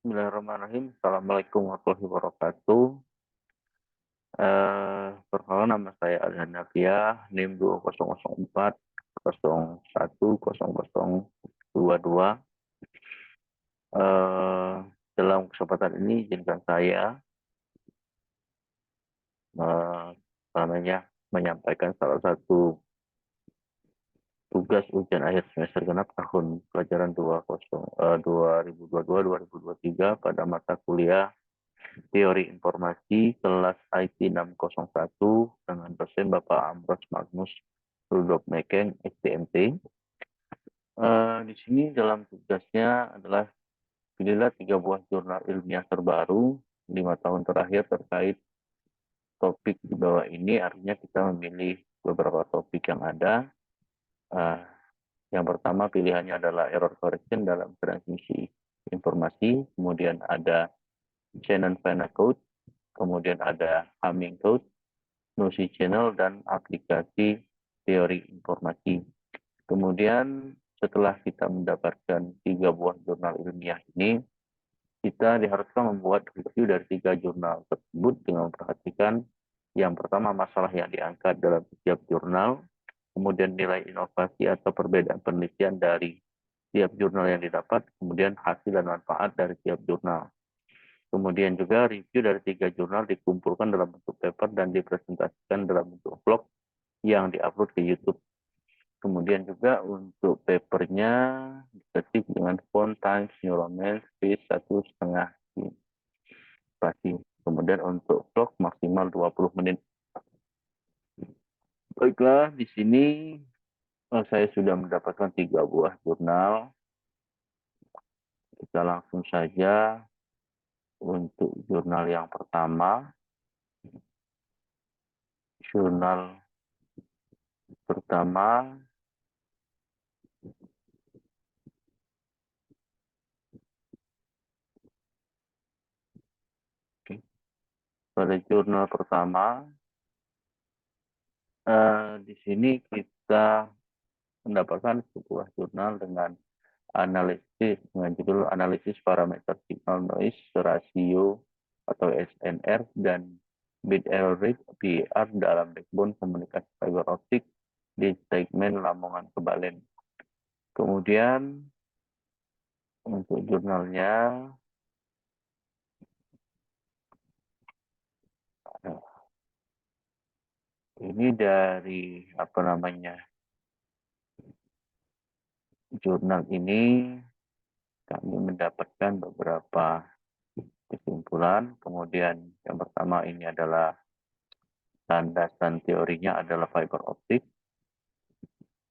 Bismillahirrahmanirrahim. Assalamualaikum warahmatullahi wabarakatuh. Perkenalkan nama saya Adhan Nafia, NIM 2004 010022. Eh, dalam kesempatan ini izinkan saya eh, menyampaikan salah satu tugas ujian akhir semester genap tahun pelajaran 2022-2023 pada mata kuliah Teori Informasi kelas IT 601 dengan dosen Bapak Ambros Magnus Rudolf Mekeng, STMT. Di sini dalam tugasnya adalah pilihlah 3 buah jurnal ilmiah terbaru 5 tahun terakhir terkait topik di bawah ini. Artinya kita memilih beberapa topik yang ada. Yang pertama pilihannya adalah error correction dalam transmisi informasi, kemudian ada Shannon-Fano code, kemudian ada Hamming code, nosi channel, dan aplikasi teori informasi. Kemudian setelah kita mendapatkan 3 buah jurnal ilmiah ini, kita diharuskan membuat review dari 3 jurnal tersebut dengan memperhatikan yang pertama masalah yang diangkat dalam setiap jurnal, kemudian nilai inovasi atau perbedaan penelitian dari tiap jurnal yang didapat, kemudian hasil dan manfaat dari tiap jurnal. Kemudian juga review dari 3 jurnal dikumpulkan dalam bentuk paper dan dipresentasikan dalam bentuk vlog yang diupload ke YouTube. Kemudian juga untuk papernya diketik dengan font Times New Roman space 1,5 spasi. Kemudian untuk vlog maksimal 20 menit. Baiklah, di sini saya sudah mendapatkan 3 buah jurnal. Kita langsung saja untuk jurnal yang pertama. Jurnal pertama pada jurnal pertama di sini kita mendapatkan sebuah jurnal dengan analisis dengan judul analisis parameter signal noise rasio atau SNR dan bit error rate BER dalam backbone komunikasi fiber optik di segmen Lamongan Kebalen. Kemudian untuk jurnalnya ini dari jurnal ini kami mendapatkan beberapa kesimpulan. Kemudian yang pertama ini adalah landasan teorinya adalah fiber optik,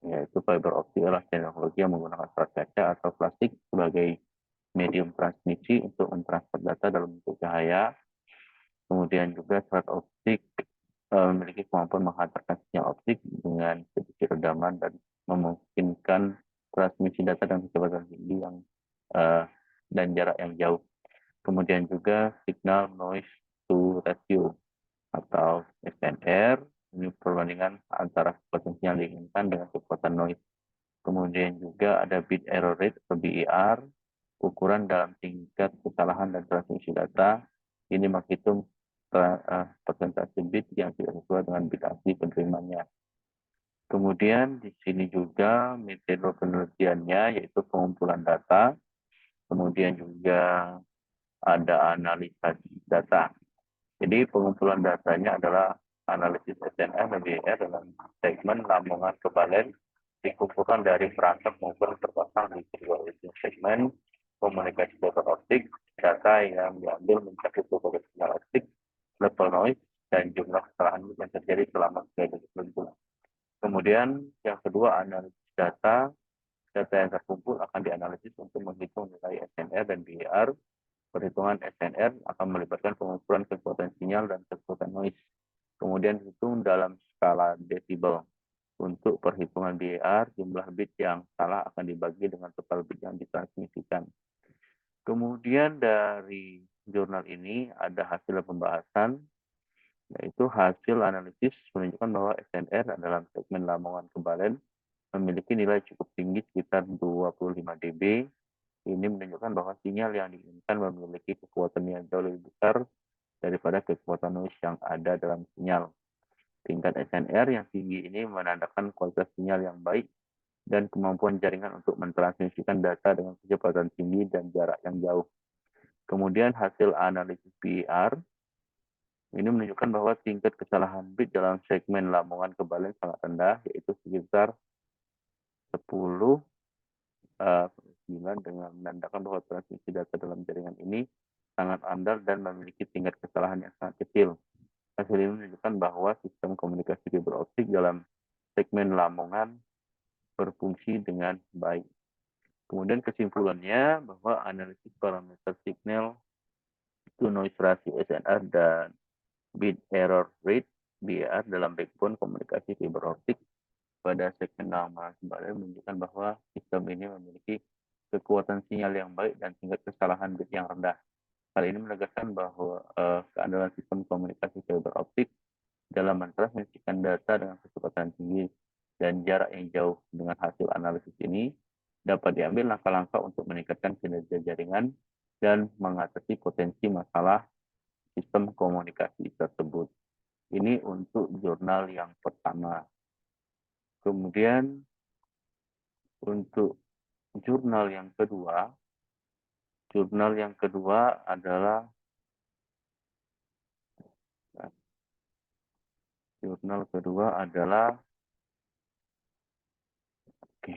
yaitu fiber optik adalah teknologi yang menggunakan serat kaca atau plastik sebagai medium transmisi untuk mentransfer data dalam bentuk cahaya. Kemudian juga serat optik memiliki kemampuan menghantarkan sinyal optik dengan sedikit redaman dan memungkinkan transmisi data dengan kecepatan tinggi dan jarak yang jauh. Kemudian juga signal noise to ratio atau SNR, ini perbandingan antara kecepatan yang diinginkan dengan kecepatan noise. Kemudian juga ada bit error rate atau BER, ukuran dalam tingkat kesalahan dan transmisi data. Ini menghitung persentase bit yang tidak sesuai dengan bit asli penerimanya. Kemudian di sini juga metode penelitiannya yaitu pengumpulan data. Kemudian juga ada analisa data. Jadi pengumpulan datanya adalah analisis SNR dan BER dalam segmen Lamongan Kebalen dikumpulkan dari perangkat maupun terpasang di kedua ujung segmen komunikasi fiber optik. Data yang diambil mencakup berbagai sinyal optik, level noise, dan jumlah kesalahan yang terjadi selama 3 detik tertentu. Kemudian yang kedua analisis data. Data yang terkumpul akan dianalisis untuk menghitung nilai SNR dan BER. Perhitungan SNR akan melibatkan pengukuran kekuatan sinyal dan kekuatan noise. Kemudian hitung dalam skala desibel. Untuk perhitungan BER, jumlah bit yang salah akan dibagi dengan total bit yang ditransmisikan. Kemudian dari jurnal ini ada hasil pembahasan, yaitu hasil analisis menunjukkan bahwa SNR dalam segmen Lamongan Kebalen memiliki nilai cukup tinggi sekitar 25 dB Ini menunjukkan bahwa sinyal yang diinginkan memiliki kekuatan yang jauh lebih besar daripada kekuatan noise yang ada dalam sinyal. Tingkat SNR yang tinggi ini menandakan kualitas sinyal yang baik dan kemampuan jaringan untuk mentransmisikan data dengan kecepatan tinggi dan jarak yang jauh. Kemudian hasil analisis PIR ini menunjukkan bahwa tingkat kesalahan bit dalam segmen lambungan kebalian sangat rendah, yaitu sekitar 10 9 dengan menandakan bahwa transmisi data dalam jaringan ini sangat andal dan memiliki tingkat kesalahan yang sangat kecil. Hasil ini menunjukkan bahwa sistem komunikasi fiber optik dalam segmen lamongan berfungsi dengan baik. Kemudian kesimpulannya bahwa analisis parameter signal to noise ratio SNR dan bit error rate BER dalam backbone komunikasi fiber optik pada segmen lamongan kembali menunjukkan bahwa sistem ini memiliki kekuatan sinyal yang baik dan tingkat kesalahan bit yang rendah. Hal ini menegaskan bahwa keandalan sistem komunikasi fiber optik dalam mentransmisikan data dengan kecepatan tinggi dan jarak yang jauh. Dengan hasil analisis ini, dapat diambil langkah-langkah untuk meningkatkan kinerja jaringan dan mengatasi potensi masalah sistem komunikasi tersebut. Ini untuk jurnal yang pertama. Kemudian untuk jurnal yang kedua adalah oke,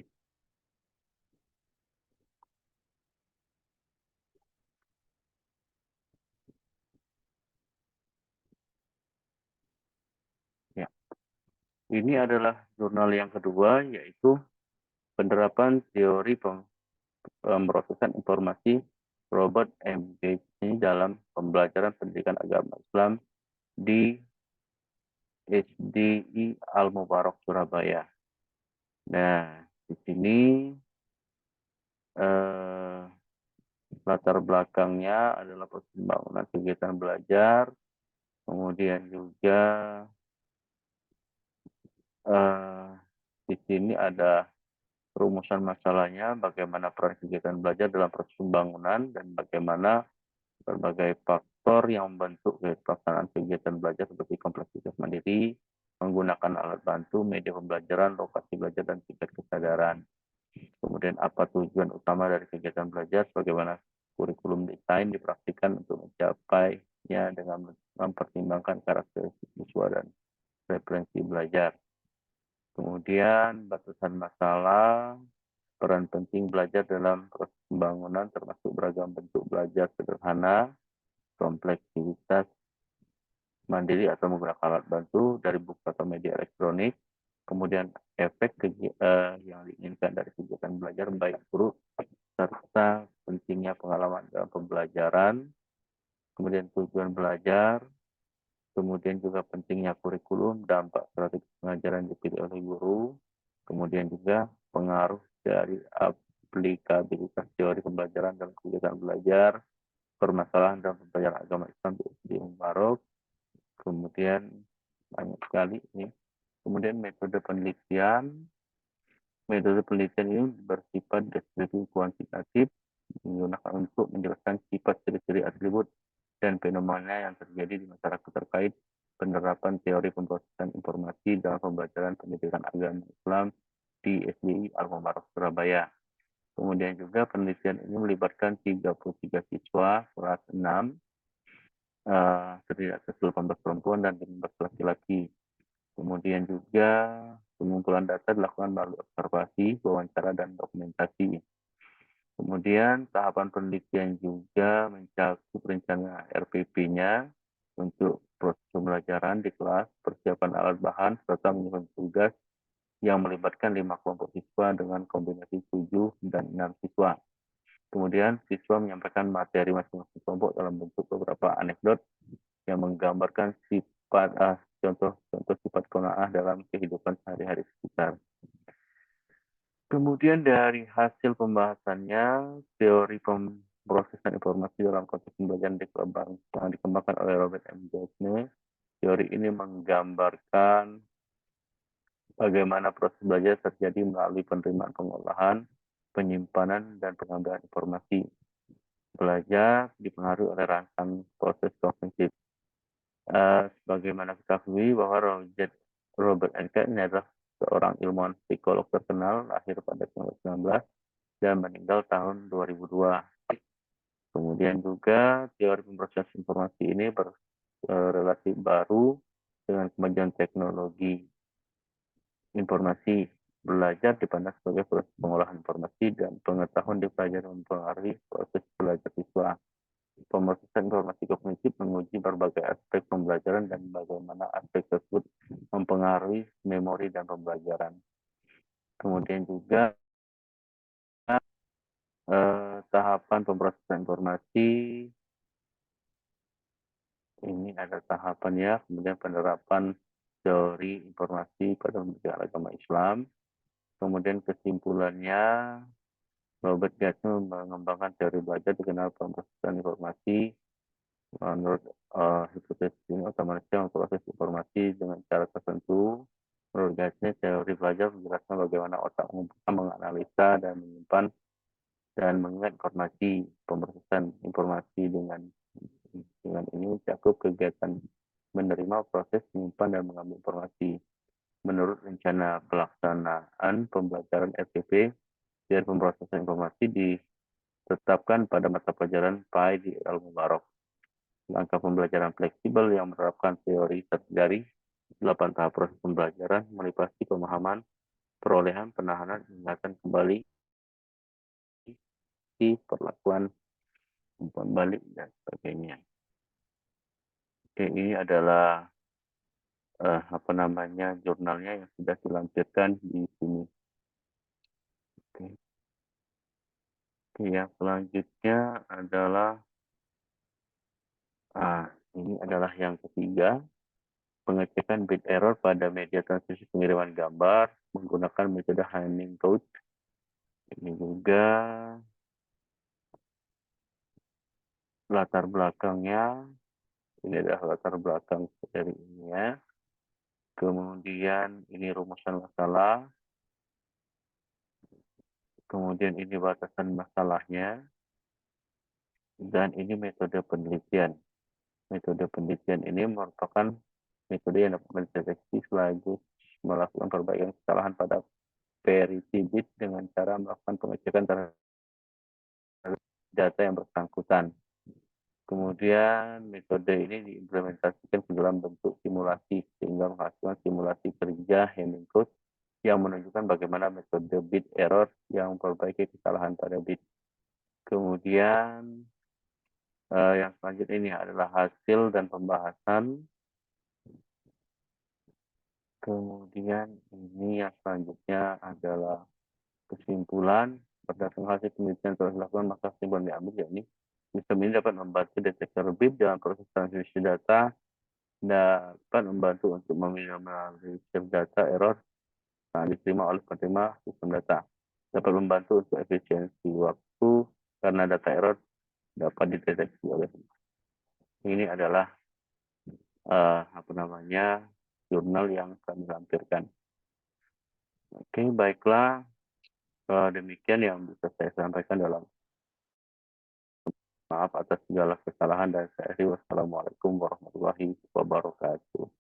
ya. Ini adalah jurnal yang kedua, yaitu penerapan teori pemrosesan informasi Robert M. Gates ini dalam pembelajaran pendidikan agama Islam di SDI Al Mubarak Surabaya. Nah, di sini latar belakangnya adalah proses pembangunan kegiatan belajar, kemudian juga di sini ada rumusan masalahnya, bagaimana peran kegiatan belajar dalam proses pembangunan dan bagaimana berbagai faktor yang membentuk pelaksanaan kegiatan belajar seperti kompleksitas mandiri, menggunakan alat bantu, media pembelajaran, lokasi belajar, dan tingkat kesadaran. Kemudian apa tujuan utama dari kegiatan belajar, bagaimana kurikulum desain dipraktikkan untuk mencapainya dengan mempertimbangkan karakteristik siswa dan referensi belajar. Kemudian batasan masalah, peran penting belajar dalam proses pembangunan termasuk beragam bentuk belajar sederhana, kompleksitas mandiri atau menggunakan alat bantu dari buku atau media elektronik, kemudian efek yang diinginkan dari kegiatan belajar baik buruk, serta pentingnya pengalaman dalam pembelajaran, kemudian tujuan belajar, kemudian juga pentingnya kurikulum, dampak strategi pengajaran dipilih oleh guru, kemudian juga pengaruh dari aplikabilitas teori pembelajaran dalam kegiatan belajar, permasalahan dalam pembelajaran agama Islam di Mubarak, kemudian banyak sekali ini. Kemudian metode penelitian ini bersifat deskripsi kuantitatif, digunakan untuk menjelaskan sifat ciri-ciri atribut dan fenomena yang terjadi di masyarakat terkait penerapan teori pemrosesan informasi dalam pembelajaran pendidikan agama Islam di SDI Al Mubarak Surabaya. Kemudian juga penelitian ini melibatkan 33 siswa kelas 6, terdiri atas 18 perempuan dan 15 laki-laki. Kemudian juga pengumpulan data dilakukan melalui observasi, wawancara, dan dokumentasi. Kemudian tahapan penelitian juga mencakup rencana RPP-nya untuk proses pembelajaran di kelas, persiapan alat bahan, serta menyusun tugas yang melibatkan 5 kelompok siswa dengan kombinasi 7 dan 6 siswa. Kemudian siswa menyampaikan materi masing-masing kelompok dalam bentuk beberapa anekdot yang menggambarkan contoh-contoh sifat qanaah dalam kehidupan sehari-hari sekitar. Kemudian dari hasil pembahasannya, teori pemrosesan informasi dalam konteks pembelajaran yang dikembangkan oleh Robert M. Gassner. Teori ini menggambarkan bagaimana proses belajar terjadi melalui penerimaan pengolahan, penyimpanan, dan pengambilan informasi. Belajar dipengaruhi oleh rangkaian proses kognitif. Sebagaimana kita ketahui bahwa Robert Einstein ini adalah seorang ilmuwan psikolog terkenal, lahir pada 1919 dan meninggal tahun 2002. Kemudian juga teori pemrosesan informasi ini berrelasi baru dengan kemajuan teknologi informasi. Belajar dipandang sebagai proses pengolahan informasi dan pengetahuan dipelajari mempengaruhi proses belajar siswa. Pemrosesan informasi kognitif menguji berbagai aspek pembelajaran dan bagaimana aspek tersebut mempengaruhi memori dan pembelajaran. Kemudian juga tahapan pemrosesan informasi ini ada tahapannya, kemudian penerapan teori informasi pada pembelajaran agama Islam. Kemudian kesimpulannya, Robert Gassner mengembangkan teori belajar dikenal pemrosesan informasi. Menurut hipotesis ini, otak manusia memproses informasi dengan cara tertentu. Menurut Gassner, teori belajar menjelaskan bagaimana otak menganalisa dan menyimpan dan mengingat informasi. Pemrosesan informasi dengan ini mencakup kegiatan menerima, proses, menyimpan, dan mengambil informasi. Menurut rencana pelaksanaan pembelajaran RPP, biar pemrosesan informasi ditetapkan pada mata pelajaran PAI di Al-Mubarak. Langkah pembelajaran fleksibel yang menerapkan teori terdiri 8 tahap proses pembelajaran meliputi pemahaman, perolehan, penahanan, ingatan kembali, perlakuan, umpan balik, dan sebagainya. Oke, ini adalah jurnalnya yang sudah dilampirkan di sini. Oke. Oke, yang selanjutnya adalah ini adalah yang ketiga, pengecekan bit error pada media transmisi pengiriman gambar menggunakan metode Hamming code. Ini juga latar belakangnya, ini adalah latar belakang dari ini ya. Kemudian ini rumusan masalah, kemudian ini batasan masalahnya, dan ini metode penelitian. Metode penelitian ini merupakan metode yang dapat mendeteksi sekaligus melakukan perbaikan kesalahan pada parity bit dengan cara melakukan pengecekan terhadap data yang bersangkutan. Kemudian metode ini diimplementasikan ke dalam bentuk simulasi sehingga menghasilkan simulasi kerja Hamming code yang menunjukkan bagaimana metode bit error yang memperbaiki kesalahan pada bit. Kemudian yang selanjutnya ini adalah hasil dan pembahasan. Kemudian ini yang selanjutnya adalah kesimpulan. Berdasarkan hasil penelitian telah dilakukan, maka kesimpulan diambil yakni sistem ini dapat membantu detektor bit dalam proses transmisi data, dapat membantu untuk meminimalisir data error yang diterima oleh penerima sistem data, dapat membantu untuk efisiensi waktu karena data error dapat dideteksi oleh ini adalah jurnal yang kami lampirkan. Oke, baiklah. Demikian yang bisa saya sampaikan dalam maaf atas segala kesalahan dan saya akhiri. Wassalamualaikum warahmatullahi wabarakatuh.